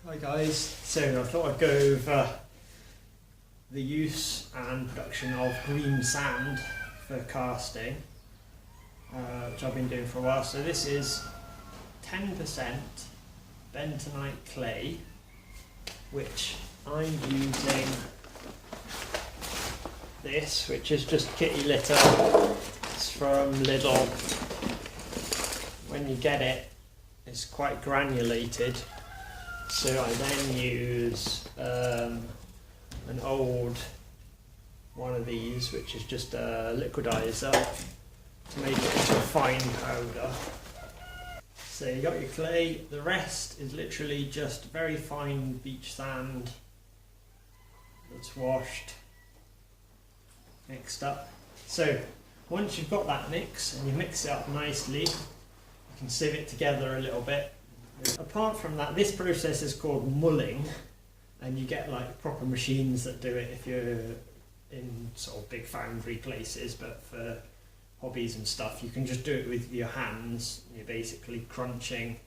Hi guys, so I thought I'd go over the use and production of green sand for casting, which I've been doing for a while. So this is 10% bentonite clay, which I'm using this, which is just kitty litter. It's from Lidl. When you get it, it's quite granulated. So I then use an old one of these, which is just a liquidizer, to make it into a fine powder. So you got your clay, the rest is literally just very fine beach sand that's washed, mixed up. So once you've got that mix and you mix it up nicely, you can sieve it together a little bit. Apart from that, this process is called mulling, and you get like proper machines that do it if you're in sort of big foundry places, but for hobbies and stuff you can just do it with your hands. You're basically crunching,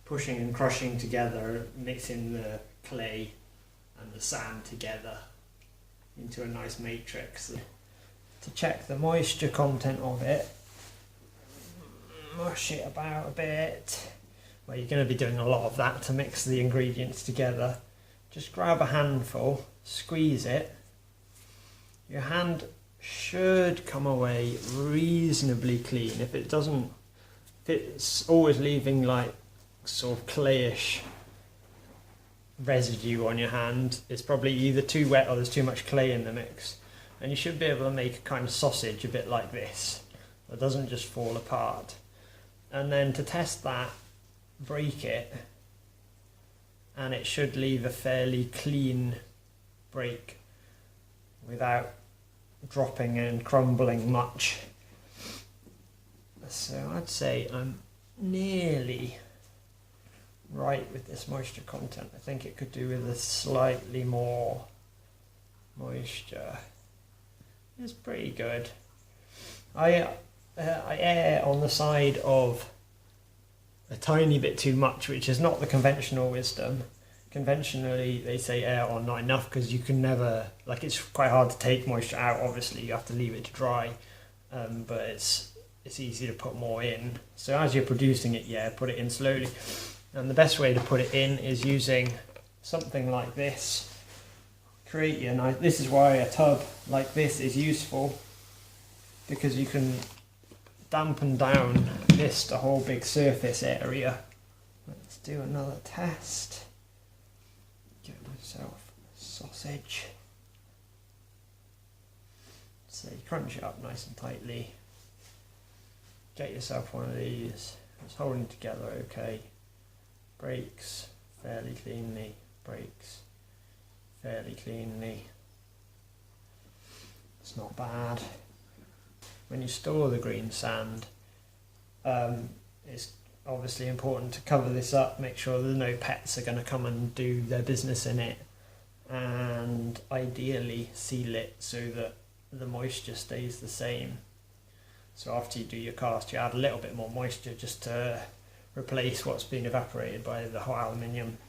pushing and crushing together, mixing the clay and the sand together into a nice matrix. To check the moisture content of it, mush it about a bit. Well, you're going to be doing a lot of that to mix the ingredients together. Just grab a handful, squeeze it. Your hand should come away reasonably clean. If it doesn't, if it's always leaving like sort of clayish residue on your hand, it's probably either too wet or there's too much clay in the mix. And you should be able to make a kind of sausage a bit like this, that doesn't just fall apart. And then to test that, break it, and it should leave a fairly clean break without dropping and crumbling much. So I'd say I'm nearly right with this moisture content. I think it could do with a slightly more moisture. It's pretty good. I err on the side of a tiny bit too much, which is not the conventional wisdom. Conventionally they say air on not enough, because you can never, like, it's quite hard to take moisture out. Obviously you have to leave it to dry, but it's easy to put more in. So as you're producing it, yeah, put it in slowly. And the best way to put it in is using something like this. Create your nice, this is why a tub like this is useful, because you can dampen down this whole big surface area. Let's do another test. Get myself a sausage. So you crunch it up nice and tightly. Get yourself one of these. It's holding together okay. Breaks fairly cleanly. Breaks fairly cleanly. It's not bad. When you store the green sand, it's obviously important to cover this up, make sure that no pets are going to come and do their business in it, and ideally seal it so that the moisture stays the same. So after you do your cast, you add a little bit more moisture just to replace what's been evaporated by the hot aluminium.